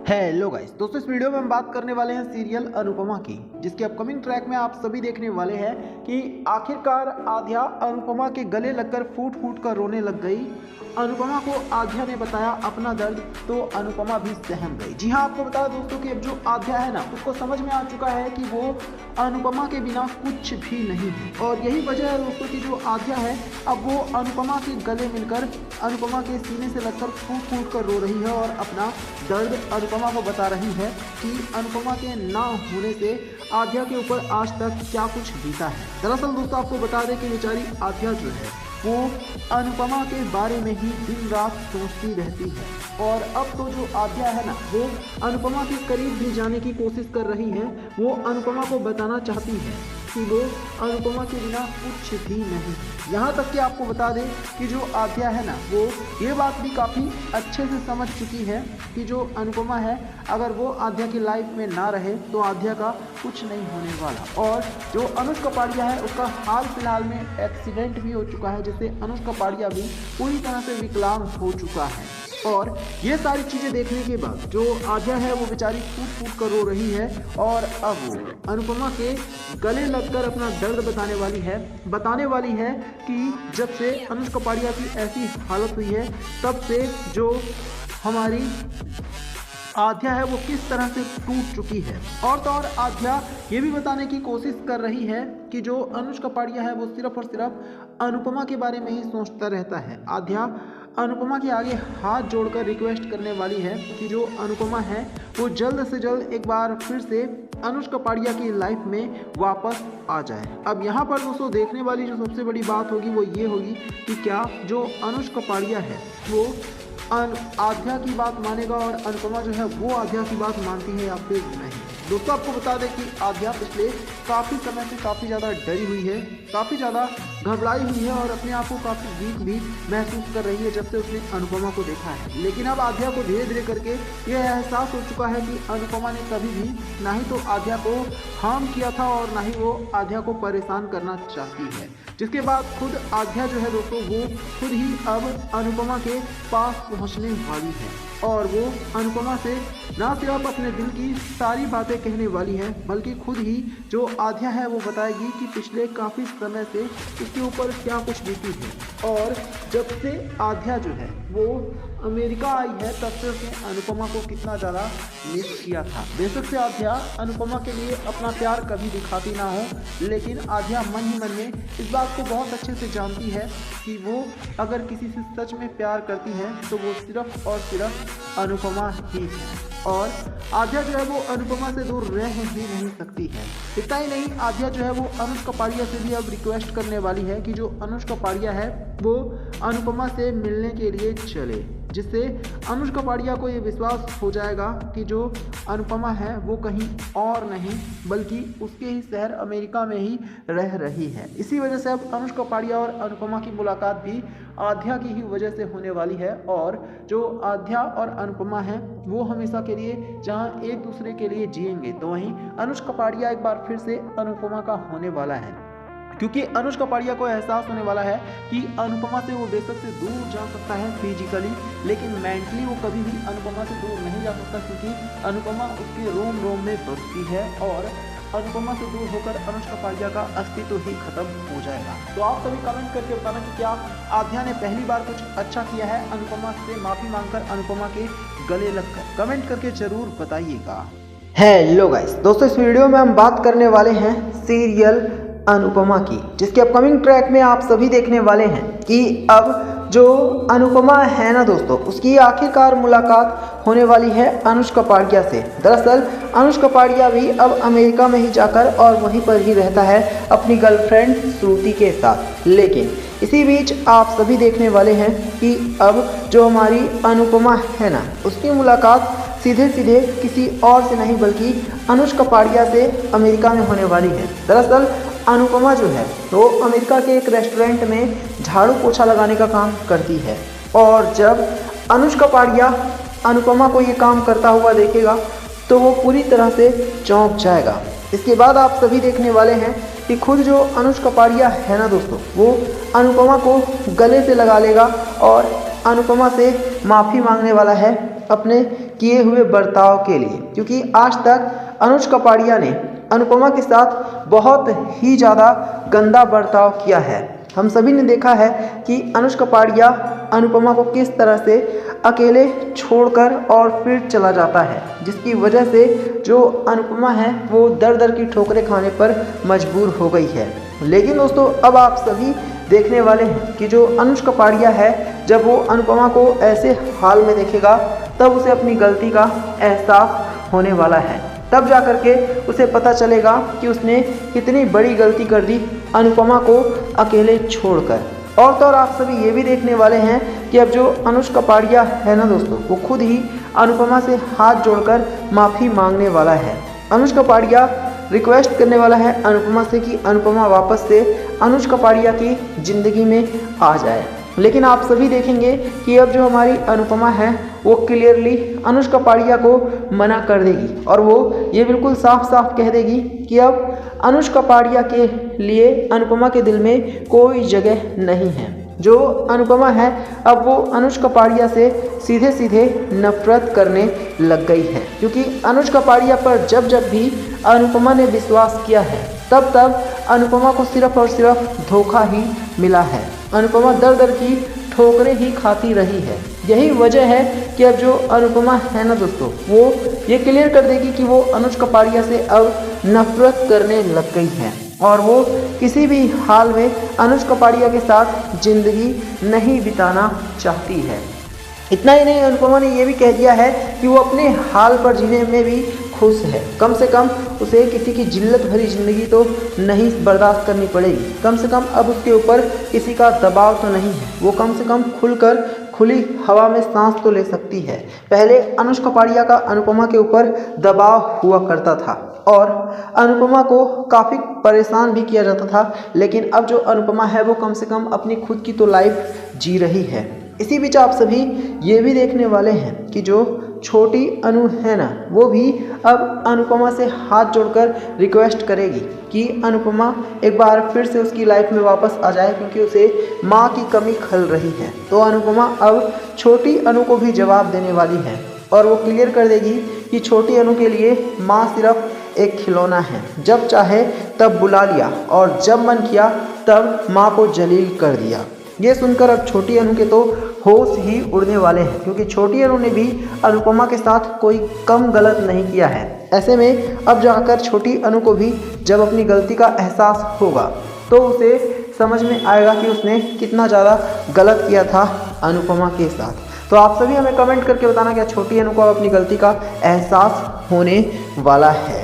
Hello guys दोस्तों, इस video में हम बात करने वाले हैं सीरियल अनुपमा की, जिसके अपकमिंग ट्रैक में आप सभी देखने वाले हैं कि आखिरकार आध्या अनुपमा के गले लगकर फूट फूट कर रोने लग गई। अनुपमा को आध्या ने बताया अपना दर्द, तो अनुपमा भी सहम गई। जी हाँ, आपको बता दोस्तों कि अब जो आध्या है ना, उसको समझ में आ चुका है कि वो अनुपमा के बिना कुछ भी नहीं है, और यही वजह है दोस्तों कि जो आध्या है अब वो अनुपमा के गले मिलकर अनुपमा के सीने से लगकर फूट फूट कर रो रही है और अपना दर्द अनुपमा को बता रही है कि अनुपमा के ना होने से आध्या के ऊपर आज तक क्या कुछ बीता है। दरअसल दोस्तों आपको बता दें कि बेचारी आध्या जो है वो अनुपमा के बारे में ही दिन रात सोचती रहती है, और अब तो जो आध्या है ना, वो अनुपमा के करीब भी जाने की कोशिश कर रही है। वो अनुपमा को बताना चाहती है कि वो अनुपमा के बिना कुछ भी नहीं है। यहाँ तक कि आपको बता दें कि जो आध्या है ना, वो ये बात भी काफ़ी अच्छे से समझ चुकी है कि जो अनुपमा है, अगर वो आध्या की लाइफ में ना रहे तो आध्या का कुछ नहीं होने वाला। और जो अनुज कपाड़िया है, उसका हाल फिलहाल में एक्सीडेंट भी हो चुका है, जिससे अनुज कपाड़िया भी पूरी तरह से विकलांग हो चुका है। और ये सारी चीज़ें देखने के बाद जो आध्या है वो बेचारी फूट फूट कर रो रही है, और अब वो अनुपमा के गले लगकर अपना दर्द बताने वाली है कि जब से अनुज कपाड़िया की ऐसी हालत हुई है, तब से जो हमारी आध्या है वो किस तरह से टूट चुकी है। और तो और आध्या ये भी बताने की कोशिश कर रही है कि जो अनुज कपाड़िया है वो सिर्फ और सिर्फ अनुपमा के बारे में ही सोचता रहता है। आध्या अनुपमा के आगे हाथ जोड़कर रिक्वेस्ट करने वाली है कि जो अनुपमा है वो जल्द से जल्द एक बार फिर से अनुज कपाड़िया की लाइफ में वापस आ जाए। अब यहाँ पर दोस्तों देखने वाली जो सबसे बड़ी बात होगी वो ये होगी कि क्या जो अनुज कपाड़िया है वो आध्या की बात मानेगा, और अनुपमा जो है वो आध्या की बात मानती है या फिर नहीं। दोस्तों आपको बता दें कि आध्या पिछले काफ़ी समय से काफ़ी ज़्यादा डरी हुई है, काफ़ी ज़्यादा घबराई हुई है, और अपने आप को काफ़ी वीक भी महसूस कर रही है जब से उसने अनुपमा को देखा है। लेकिन अब आध्या को धीरे धीरे करके यह एहसास हो चुका है कि अनुपमा ने कभी भी ना ही तो आध्या को हार्म किया था और ना ही वो आध्या को परेशान करना चाहती है। जिसके बाद खुद आध्या जो है दोस्तों वो खुद ही अब अनुपमा के पास पहुंचने वाली है, और वो अनुपमा से ना सिर्फ अपने दिल की सारी बातें कहने वाली है, बल्कि खुद ही जो आध्या है वो बताएगी कि पिछले काफ़ी समय से इसके ऊपर क्या कुछ बीती है। और जब से आध्या जो है वो अमेरिका आई है, तब से उसने अनुपमा को कितना ज़्यादा मिस किया था। बेशक से आध्या अनुपमा के लिए अपना प्यार कभी दिखाती ना हो, लेकिन आध्या मन ही मन में इस बात को बहुत अच्छे से जानती है कि वो अगर किसी से सच में प्यार करती है तो वो सिर्फ और सिर्फ अनुपमा ही है, और आध्या जो है वो अनुपमा से दूर रह ही नहीं सकती है। इतना ही नहीं, आध्या जो है वो अनुज कपाड़िया से भी अब रिक्वेस्ट करने वाली है कि जो अनुज कपाड़िया है वो अनुपमा से मिलने के लिए चले, जिससे अनुज कपाड़िया को ये विश्वास हो जाएगा कि जो अनुपमा है वो कहीं और नहीं बल्कि उसके ही शहर अमेरिका में ही रह रही है। इसी वजह से अब अनुज कपाड़िया और अनुपमा की मुलाकात भी आध्या की ही वजह से होने वाली है, और जो आध्या और अनुपमा है वो हमेशा के लिए जहां एक दूसरे के लिए जिएंगे, तो वहीं अनुज कपाड़िया एक बार फिर से अनुपमा का होने वाला है, क्योंकि अनुज कपाड़िया को एहसास होने वाला है कि अनुपमा से वो बेशक से दूर जा सकता है फिजिकली, लेकिन मेंटली वो कभी भी अनुपमा से दूर नहीं जा सकता, क्योंकि अनुपमा उसके रोम रोम में बसती है, और अनुपमा से दूर होकर अनुज कपाड़िया का अस्तित्व ही खत्म हो जाएगा। तो आप सभी कमेंट करके बताना कि क्या आध्या ने पहली बार कुछ अच्छा किया है अनुपमा से माफ़ी मांगकर अनुपमा के गले लगकर। कमेंट करके जरूर बताइएगा। हेलो गाइस दोस्तों, इस वीडियो में हम बात करने वाले हैं सीरियल अनुपमा की, जिसके अपकमिंग ट्रैक में आप सभी देखने वाले हैं कि अब जो अनुपमा है ना दोस्तों, उसकी आखिरकार मुलाकात होने वाली है अनुज कपाड़िया से। दरअसल अनुज कपाड़िया भी अब अमेरिका में ही जाकर और वहीं पर ही रहता है अपनी गर्लफ्रेंड श्रुति के साथ। लेकिन इसी बीच आप सभी देखने वाले हैं कि अब जो हमारी अनुपमा है ना, उसकी मुलाकात सीधे सीधे किसी और से नहीं बल्कि अनुज कपाड़िया से अमेरिका में होने वाली है। दरअसल अनुपमा जो है वो अमेरिका के एक रेस्टोरेंट में झाड़ू पोछा लगाने का काम करती है, और जब अनुज कपाड़िया अनुपमा को ये काम करता हुआ देखेगा तो वो पूरी तरह से चौंक जाएगा। इसके बाद आप सभी देखने वाले हैं कि खुद जो अनुज कपाड़िया है ना दोस्तों, वो अनुपमा को गले से लगा लेगा और अनुपमा से माफ़ी मांगने वाला है अपने किए हुए बर्ताव के लिए, क्योंकि आज तक अनुज कपाड़िया ने अनुपमा के साथ बहुत ही ज़्यादा गंदा बर्ताव किया है। हम सभी ने देखा है कि अनुज कपाड़िया अनुपमा को किस तरह से अकेले छोड़कर और फिर चला जाता है, जिसकी वजह से जो अनुपमा है वो दर दर की ठोकरें खाने पर मजबूर हो गई है। लेकिन दोस्तों अब आप सभी देखने वाले हैं कि जो अनुज कपाड़िया है, जब वो अनुपमा को ऐसे हाल में देखेगा तब उसे अपनी गलती का एहसास होने वाला है। तब जा कर के उसे पता चलेगा कि उसने कितनी बड़ी गलती कर दी अनुपमा को अकेले छोड़कर। और तो और आप सभी ये भी देखने वाले हैं कि अब जो अनुज कपाड़िया है ना दोस्तों, वो खुद ही अनुपमा से हाथ जोड़कर माफ़ी मांगने वाला है। अनुज कपाड़िया रिक्वेस्ट करने वाला है अनुपमा से कि अनुपमा वापस से अनुज कपाड़िया की ज़िंदगी में आ जाए। लेकिन आप सभी देखेंगे कि अब जो हमारी अनुपमा है वो क्लियरली अनुज कपाड़िया को मना कर देगी और वो ये बिल्कुल साफ साफ कह देगी कि अब अनुज कपाड़िया के लिए अनुपमा के दिल में कोई जगह नहीं है। जो अनुपमा है अब वो अनुज कपाड़िया से सीधे सीधे नफरत करने लग गई है, क्योंकि अनुज कपाड़िया पर जब जब भी अनुपमा ने विश्वास किया है तब तब अनुपमा को सिर्फ और सिर्फ धोखा ही मिला है। अनुपमा दर दर की ठोकरें ही खाती रही है। यही वजह है कि अब जो अनुपमा है ना दोस्तों, वो ये क्लियर कर देगी कि वो अनुज कपाड़िया से अब नफरत करने लग गई है और वो किसी भी हाल में अनुज कपाड़िया के साथ ज़िंदगी नहीं बिताना चाहती है। इतना ही नहीं, अनुपमा ने ये भी कह दिया है कि वो अपने हाल पर जीने में भी खुश है। कम से कम उसे किसी की जिल्लत भरी ज़िंदगी तो नहीं बर्दाश्त करनी पड़ेगी। कम से कम अब उसके ऊपर किसी का दबाव तो नहीं है। वो कम से कम खुलकर खुली हवा में सांस तो ले सकती है। पहले अनुज कपाड़िया का अनुपमा के ऊपर दबाव हुआ करता था और अनुपमा को काफ़ी परेशान भी किया जाता था, लेकिन अब जो अनुपमा है वो कम से कम अपनी खुद की तो लाइफ जी रही है। इसी बीच आप सभी ये भी देखने वाले हैं कि जो छोटी अनु है ना, वो भी अब अनुपमा से हाथ जोड़कर रिक्वेस्ट करेगी कि अनुपमा एक बार फिर से उसकी लाइफ में वापस आ जाए, क्योंकि उसे माँ की कमी खल रही है। तो अनुपमा अब छोटी अनु को भी जवाब देने वाली है और वो क्लियर कर देगी कि छोटी अनु के लिए माँ सिर्फ एक खिलौना है। जब चाहे तब बुला लिया और जब मन किया तब माँ को जलील कर दिया। ये सुनकर अब छोटी अनु के तो होश ही उड़ने वाले हैं, क्योंकि छोटी अनु ने भी अनुपमा के साथ कोई कम गलत नहीं किया है। ऐसे में अब जाकर छोटी अनु को भी जब अपनी गलती का एहसास होगा तो उसे समझ में आएगा कि उसने कितना ज़्यादा गलत किया था अनुपमा के साथ। तो आप सभी हमें कमेंट करके बताना क्या छोटी अनु को अपनी गलती का एहसास होने वाला है।